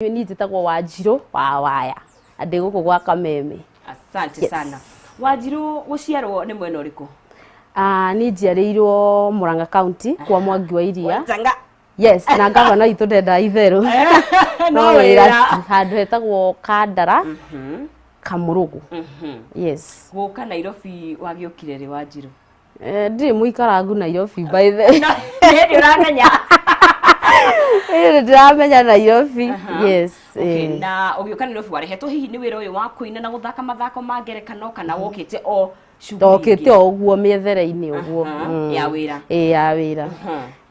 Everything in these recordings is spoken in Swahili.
Ni njitagwo Wanjiru wa Waya andi guku gwa Kameme. Asante sana. Wanjiru guciarwo ni mwena uriku? Ni njiarĩirwo Murang'a County kwa Mwangi wa Iria. Tanga. Yes, na gavana itu ndenda itheru. No wira handu hetagwo Kandara. Kamurugu. Yes. Guka Nairobi wagiukire ri Wanjiru? Ndiri muikarangu Nairobi by the. Ndi uramenya. Ndiramenya Nairobi. Yes. Okay, na ugiuka Nairobi warehetwo hihi ni wira uyu wa kuina na guthaka mathako ma ngerekano kana wokite o shughuli? Okite oguo miethere-ini oguo. Ya wira. Ya wira.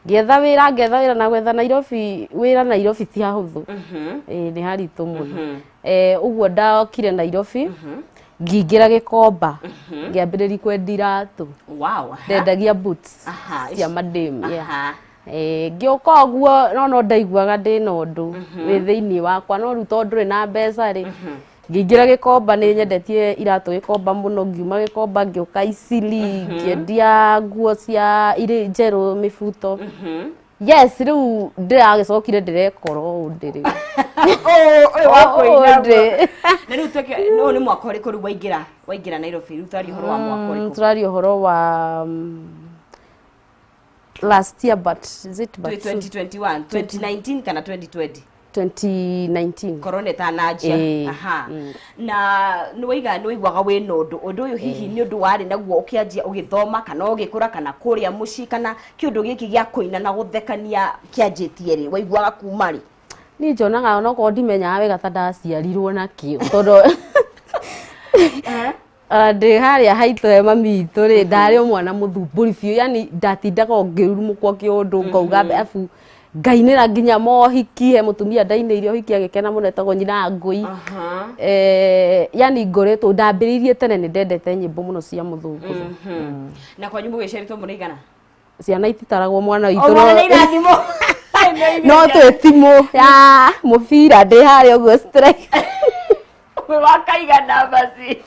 Ngetha wira na gwetha Nairobi, wira Nairobi ti hahuthu. Ni haritu muno. Uguo ndokire Nairobi. Ngingira Gikomba. Ngiambiriria kwendia iratu. Wow. Ndendagia boots cia madam. Ngioka oguo no ndaiguaga ndina undu wi thiini wakwa no riu tondu nduri na mbeca ri ngingira Gikomba ni nyendetie iratu Gikomba muno ngiuma Gikomba ngioka Isili ngiendia nguo cia iri njeru mibuto. Yes, riu ndiragicokire ndirekoro ndiri wakoina na riu tweke no ni mwaka uriku riu waingira Nairobi riu twari horo wa mwaka uriku? Twari horo wa last year, but is it 2021 2019 kana 2020? 2019. Corona tanajia. Na niwaiguaga wina undu uyu hihi ni undu wari naguo ukianjia ugithoma kana ugikura kana kuria muci kana kiundu giki gia kuina na guthekania kianjitie ri waiguaga kuma ri? Ni njonaga no ko ndimenyaga wega ta ndaciarirwo nakio tondu ndi haria haitu mami itu ri ndari mwana muthumburi biu, yani ndatindaga ngirumukwo kiundu ngauga afu ngainira nginya mohiki he mutumia ndainire ohiki agikena muno etagwo nyina Ngui. Yani ngoretwo ndambiririe tene ni ndendete nyimbo muno cia muthungu. Na kwa nyimbo giciaritwo munaigana? Ciana ititaragwo mwana witu no irathimo no twetimu ya mubira ndi haria uguo strike we wakaigana basi.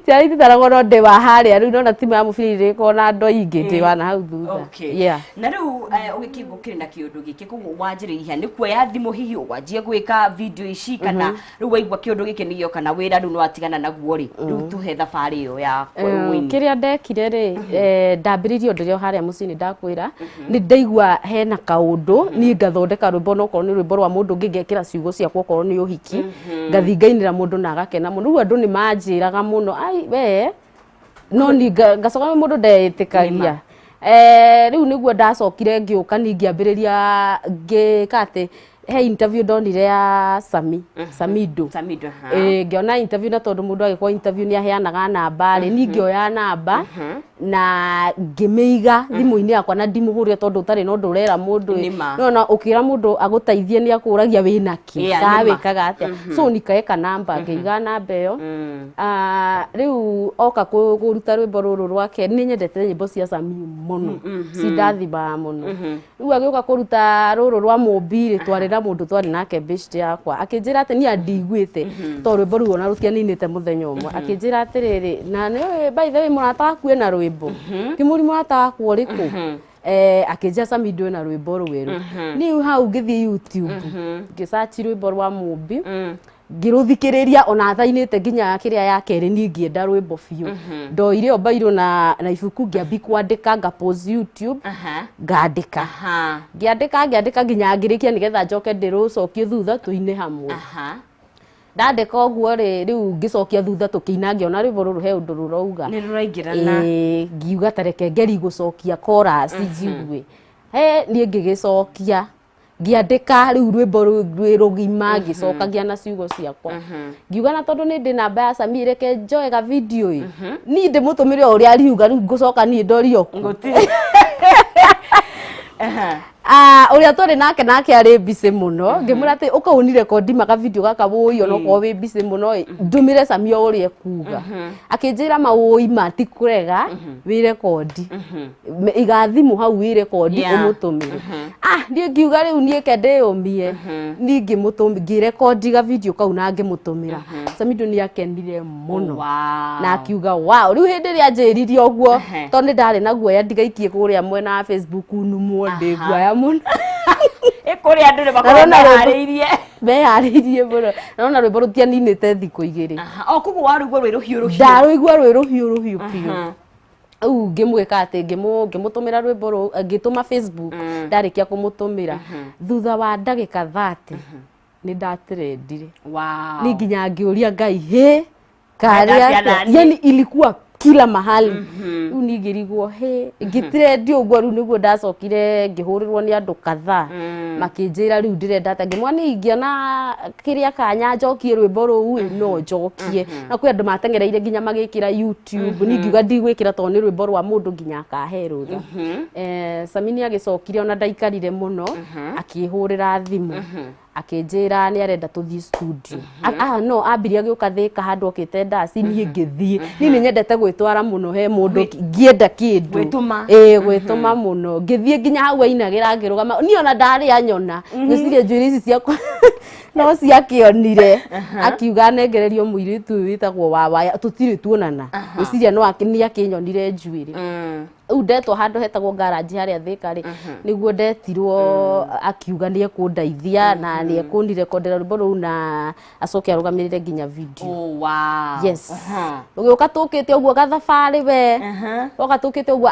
Ciana ititaragwo no ndi wa haria riu nona timu ya mubira iriko na ndo ingi ndi wana hau thutha. Yeah. Na riu ugikigukire na kiundu giki koguo wanjiriria ni kuoya thimu hihi wanjie gwika video ici kana riu waigua kiundu giki nigio kana wira riu nwatigana naguo ri riu tuhe thabari iyo ya wini? Kiria ndekire ri ndambiririo ndirio haria mucini ndakwira ni ndaigua hena kaundu ni ngathondeka rwimbo no korwo ni rwimbo rwa mundu ngingekira ciugo ciakwa okorwo ni uhiki ngathi ngainira mundu na agakena muno. Riu andu ni manjiraga muno ai we no ni ngacoka mundu ndeitikagia. Riu niguo ndacokire ngiuka ningiambiriria ngikate he interview ndonire ya Samido. Ngiona interview na tondu mundu agikwa interview ni aheanaga namba ri ni ngioya namba na ngimiiga thimu-ini yakwa na ndimuhuria tondu utari no ndurera mundu no ukira mundu agutaithie ni akuragia wina ki ka wikaga atia so nikaeka namba ngiiga namba iyo. Riu oka kuruta rwimbo ruru rwake ni nyendete nyimbo cia Sami muno cindathiba muno. Riu agioka kuruta ruru rwa Mumbiri twari na mundu twari nake best yakwa akinjira ati ni andigwite to rwimbo ru ona rutianinite muthenya umwe akinjira atiriri na ni by the way murata waku ena rwimbo kimuri murata waku uriku akinjira Samido na rwimbo rweru ni hau ngithie YouTube ngisearch rwimbo rwa Mumbi ngiruthikiriria ona thainite nginya kiria ya keri ni ngienda rwimbo biu ndoire o bairo na ibuku ngiambi kwandika nga pause YouTube ngandika ngiandika nginya ngirikia nigetha njoke ndirucokie thutha tuine hamwe. Ndandika oguo riu ngicokia thutha tukiina ngiona rwimbo ruru he undu rurauga ni ruraingirana ngiuga tareke ngeri gucokia chorus njigue ni ngigicokia ngiandika riu rwimbo rugima ngicokagia na ciugo ciakwa ngiuga na tondu ni ndi namba ya Sami reke njoe ga video ni ndi mutumire uria ariuga riu ngucoka ni ndorio ngutire uria twari nake ari busy muno ngimura ati ukauni record maka video gaka woyo no ko wi busy muno ndumire Sami uria kuga akinjira mawoi matikurega wi record igathimu hau wi record umutumire ndi ngiuga riu nie kende umie ni ngimutumira ngirecord ga video kau na ngimutumira Samido ni akenire muno na akiuga wow riu hindi ria njiririe oguo tondu ndari naguo ya ndigaikie kuria mwena Facebook numwo ndigua wega muno Kuri andu ne bakorwo meharĩirie meharĩirie muno na rwĩmbo rũtianinĩte thikũ igĩrĩ koguo warũigua rwĩ rũhiũ ndarũigua rwĩ rũhiũ biũ au ngĩmwĩka atĩ ngĩmũtũmĩra rwĩmbo rũu ngĩtũma Facebook ndarĩkia kũmũtũmĩra thutha wa ndagĩka 30 nĩ ndatrendire ni nginya ngĩũria Ngai karia yani ilikuwa kila mahali rĩu ningĩrigwo ngĩtrendi ũguo rĩu nĩguo ndacokire ngĩhũrĩrwo nĩ andũ kadhaa makĩnjĩra rĩu ndĩrenda atĩ ngĩmwana ingĩona kĩrĩa kanya njokie rwĩmbo rũu no njokie na kwĩ andũ matengereire nginya magĩkĩra YouTube ningiuga ndigwĩkĩra tondũ nĩ rwĩmbo rwa mũndũ nginya akahe rũtha Sami nĩagĩcokire ona ndaikarire mũno akĩhũrĩra thimũ akĩnjĩra nĩ arenda tũthiĩ studio no ambirie agĩũka Thĩka handũ okĩte ndaci niĩ ngĩthiĩ niĩ nĩ nyendete gwĩtwara mũno he mũndũ ngĩenda kĩndũ gwĩtũma mũno ngĩthiĩ nginya hau ainagĩra ngĩrũgama niĩ ona ndarĩ anyona ngĩciria njuĩrĩ ici ciakwa no ciakĩonire akiuga nengererio mũirĩtu ũyũ wĩtagwo Wawaya tũtirĩ tuonana ngĩciria no akĩnyonire njuĩrĩ rĩu ndetwo handũ hetagwo garage harĩa Thĩka rĩ nĩguo ndetirwo akiuga nĩ ekũndeithia na nĩ ekũnirekondera rwĩmbo rũu na acoke arũgamĩrĩre nginya video yes ũgĩũka tũkĩte ũguo gathabarĩ we ũgĩũka tũkĩte ũguo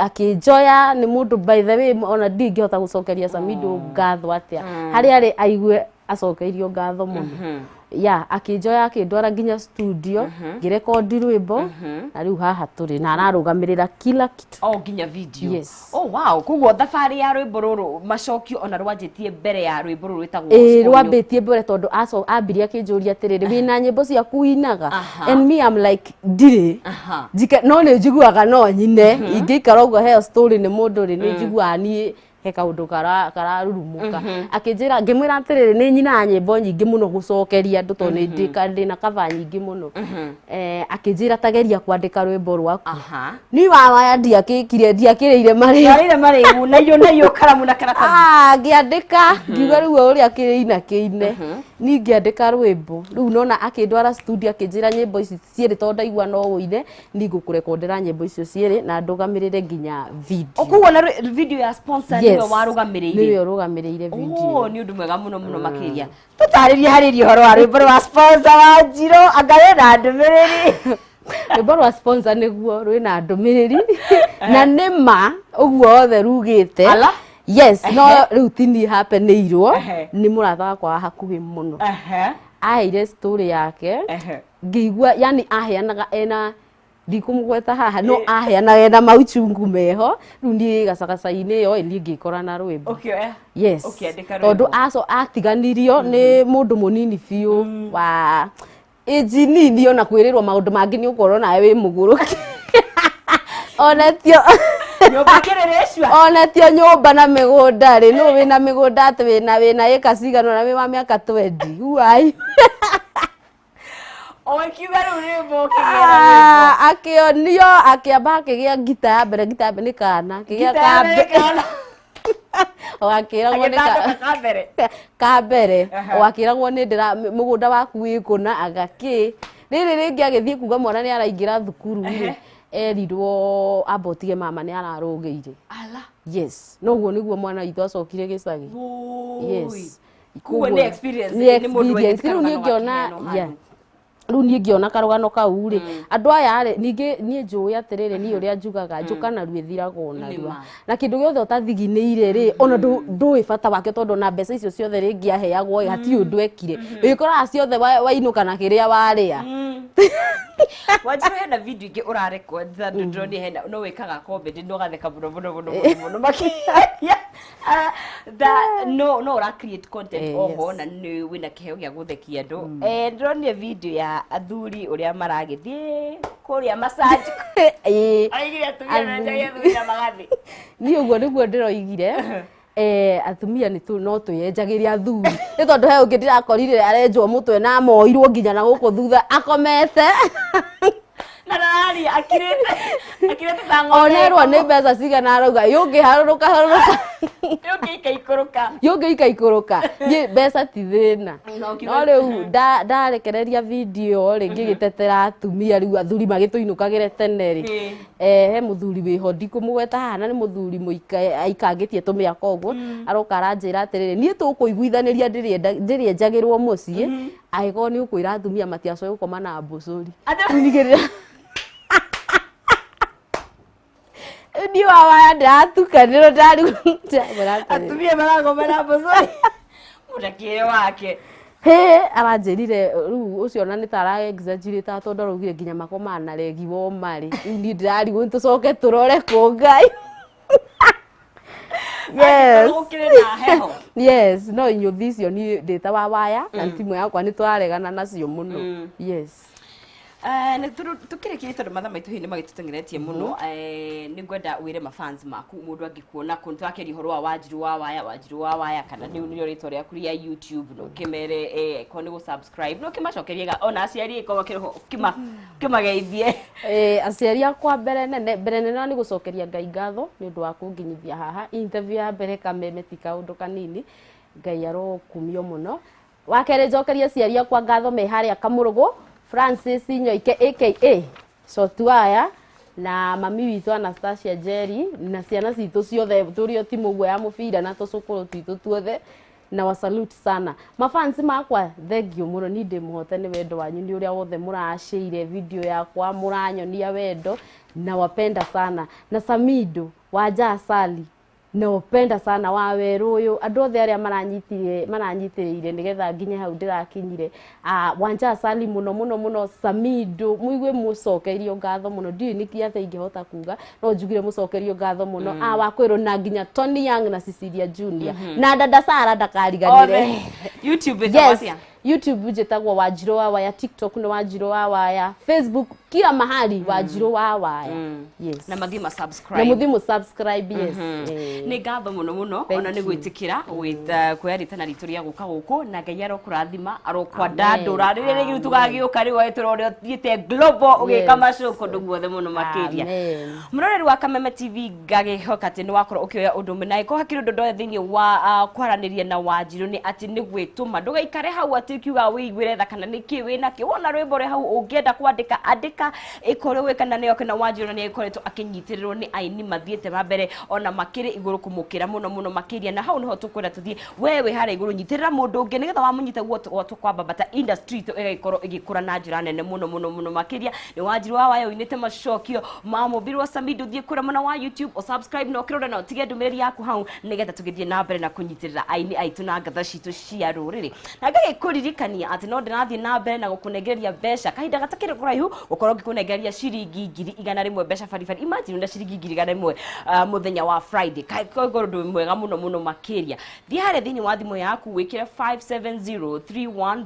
akĩnjoya nĩ mũndũ by the way ona ndingĩhota gũcokeria Sami ngatho atĩa harĩa arĩ aigue acokeirio ngatho mũno akĩnjoya akĩndwara nginya studio ngĩrekondi rwĩmbo na rĩu haha tũrĩ na ararũgamĩrĩra kila kitu nginya video koguo thabarĩ ya rwĩmbo rũrũ macokio ona rwanjĩtie mbere ya rwĩmbo rũrũ rwĩtagwo rwambĩtie mbere tondũ ambirie akĩnjũria atĩrĩrĩ wĩna nyĩmbo ciaku inaga and me I'm like ndirĩ no nĩ njiguaga no nyine ingĩikara ũguo heo story nĩ mũndũ rĩ nĩ njiguaga niĩ he kaũndũ kararurumuka akĩnjĩra ngĩmwĩra atĩrĩrĩ nĩ nyina nyĩmbo nyingĩ mũno gũcokeria andũ tondũ ndĩna cover nyingĩ mũno akĩnjĩra tageria kwandĩka rwĩmbo rwaku ni Wawaya ndiakĩrĩire marĩu nayo karamu na karatathi ngĩandĩka ngiuga rĩu ũrĩa kĩine ni ngĩandĩka rwĩmbo rĩu nona akĩndwara studio akĩnjĩra nyĩmbo ici cierĩ tondũ ndaigua no ũine ni ngũkũrekondera nyĩmbo icio cierĩ na ndũgamĩrĩre nginya video koguo na video ya sponsor niwe warũgamĩrĩire video ni ũndũ mwega mũno makĩria tũtarĩrie harĩrie ũhoro wa rwĩmbo rwa sponsor wa Njirũ anga wĩna ndũmĩrĩri rwĩmbo rwa sponsor nĩguo rwĩna ndũmĩrĩri na nĩma ũguo othe rugĩte yes no rĩu tini hapenĩirwo nĩ mũratha wakwa hakuhĩ mũno aheire story yake ngĩigua yani aheanaga ena ndikumugweta haha no aheanaga ena mauchungu meho rĩu niĩ gacagaca-inĩ ĩyo niĩ ngĩkora na rwĩmbo yes tondũ atiganirio nĩ mũndũ mũnini biũ wa age nini ona kwĩrĩrwo maũndũ mangĩ nĩ ũkorwo nawe wĩ mũgũrũki onetio nyũmba na mĩgũnda rĩ no wĩna mĩgũnda atĩ wĩna ĩka cigana na wĩ wa mĩaka 20 huai akĩonio akĩamba akĩgĩa ngita ya mbere nĩ kana ogakĩragwo nĩ kambere ogakĩragwo nĩ mũgũnda waku wĩ kũna rĩrĩ rĩngĩ agĩthiĩ kuga mwana nĩ araingĩra thukuru erirwo ambotige mama nĩ ararũgĩire yes noguo nĩguo mwana witũ acokire gĩcagi yes nĩ experience rĩu niĩ ngĩona rĩu niĩ ngĩona karũgano kau rĩ andũ aya rĩ ningĩ niĩ njũĩ atĩrĩrĩ niĩ ũrĩa njugaga njũkana rwĩthiraga narua na kĩndũ gĩothe ũtathiginĩire rĩ ona ndũĩ bata wake tondũ na mbeca icio ciothe rĩngĩ aheagwo hatirĩ ũndũ ekire wĩkoraga ciothe wainũka na kĩrĩa warĩa Wanjiru hena video ingĩ ũrarecord ndĩroni hena no wĩkaga comedy no gatheka mũno makĩria no ũra create content oho na nĩ wĩna kĩheo gĩa gũthekia andũ ndĩronire video ya athuri ũrĩa maragĩthiĩ kũrĩa massage aigire atumia na magathi niĩ ũguo nĩguo ndĩroigire atumia no twĩyenjagĩria athuri nĩ tondũ he ũngĩ ndĩrakorire arenjwo mũtwe na moirwo nginya na gũkũ thutha akomete na yani akirete tango onerwo nĩ mbeca cigana arauga yũngĩharũrũka yũngĩikaikũrũka niĩ mbeca ti thĩna no rĩu ndarekereria video rĩ ngĩgĩtetera atumia rĩu athuri magĩtũinũkagĩre tene rĩ he mũthuri wĩho ndikũmũgweta haha na nĩ mũthuri aikangĩtie tũmĩaka ũguo aroka aranjĩra atĩrĩrĩ niĩ tũkũiguithanĩria ndĩrĩenjagĩrwo mũciĩ angĩkorwo nĩ ũkwĩra atumia matiacoe gũkoma na mbũcũri tunigĩrĩra ni wawaya ndatukanĩrwo ndarigwo atumia maragoma na mbũcũri mũndakĩre wake aranjĩrire rĩu ũcio ona nĩ tara exaggerate tondũ araugire nginya makomaga na regi wo marĩ rĩu niĩ ndĩrarigwo nĩtũcoke tũrore kũ Ngai yes no inyuthi icio niĩ ndĩta wawaya na timu yakwa nĩ twaregana nacio mũno yes tukire tondu mathaa maitu hihi nĩ magĩtũteng'eretie mũno nĩ ngwenda wĩre mafans maku mũndũ angĩkuona kũndũ twakeria ũhoro wa Wanjiru wa waya kana nĩo rĩtwa rĩaku rĩa YouTube no kĩmere ko nĩ gũ-subscribe no kĩmacokerie ona aciari kĩmageithie aciari akwa mbere nene nĩ gũcokeria Ngai ngatho nĩ ũndũ wa kũnginyithia haha interview ya mbere kameme ti kaũndũ kanini Ngai arokumio mũno wakerĩ njokerie aciari akwa ngatho me harĩa Kamũrũgũ Francis Nyoike aka Shotwaya na mami witũ Anastasia Jerry na ciana citũ ciothe tũrĩ o timu ũguo ya mũbira na tũcũkũrũ twitũ tuothe na wa salute sana mafans makwa thengio mũno ni ndĩmũhote nĩ wendo wanyu nĩ ũrĩa wothe mũrashare video yakwa mũranyonia wendo na wapenda sana na Samido Wanja Asali nawapenda sana Waweru ũyũ andũ othe arĩa maranyitĩrĩire nĩgetha nginye hau ndĩrakinyire Wanja Asali mũno Samido muigue mũcokerio ngatho mũno ndiũĩ nĩkĩ atĩ ingĩhota kuga no njugire mũcokerio ngatho mũno Wakwĩrũ na nginya Tony Young na Cecilia Junior na dada Sara ndakariganire YouTube njĩtagwo Wanjiru wa waya TikTok nĩ Wanjiru wa waya Facebook kila mahali Wanjiru wa waya yes na mathima subscribe yes nĩ ngatho mũno ona nĩ gwĩtĩkĩra kwĩyaritana ritũ rĩa gũka gũkũ na Ngai arokũrathima arokwandandũra rĩrĩa rĩu tũgagĩũka rĩu ũrĩa thiĩte global ũgĩka macũ kũndũ guothe mũno makĩria mũroreri wa Kameme TV ngagĩhoka atĩ nĩ wakorwo ũkĩoya ũndũ ũmwe na ĩko hakiri ũndũ ndoe thĩinĩ wa kwaranĩria na Wanjiru nĩ atĩ nĩ gwĩtũma ndũgaikare hau atĩ kiuga wĩiguĩre tha kana nĩkĩ wĩna kĩ wona rwĩmbo rĩ hau ũngĩenda kwandĩka andĩka ĩkorwo wĩkana nĩyo kana Wanjiru nĩ ĩkoretwo akĩnyitĩrĩrwo nĩ aini mathiĩte mambere ona makĩrĩ igũrũ kũmũkĩra mũno makĩria na hau nĩho tũkwenda tũthiĩ wewe harĩa igũrũ nyitĩrĩra mũndũ ũngĩ nĩgetha wamũnyita guotũ kwambata industry itũ ĩgagĩkorwo ĩgĩkũra na njĩra nene mũno makĩria nĩ Wanjiru wa waya uinĩte macokio ma mũbiri wa Samido thiĩ kũrĩa mwena wa YouTube o subscribe na ũkĩrora na ũtige ndũmĩrĩri yaku hau nĩgetha tũgĩthiĩ na mbere na kũnyitĩrĩra aini aitũ na ngatha citũ cia rũrĩrĩ na ngagĩkũririkania atĩ no ndĩrathiĩ na mbere na gũkũnengereria mbeca kahinda gatakĩrĩ kũraihu gũkorwo ngĩkũnengereria ciringi 100 mbeca baribari imagine na ciringi 100 mũthenya wa Friday kaigũrũ ndũ mwega mũno makĩria thiĩ harĩa thĩinĩ wa thimũ yaku wĩkĩre 57031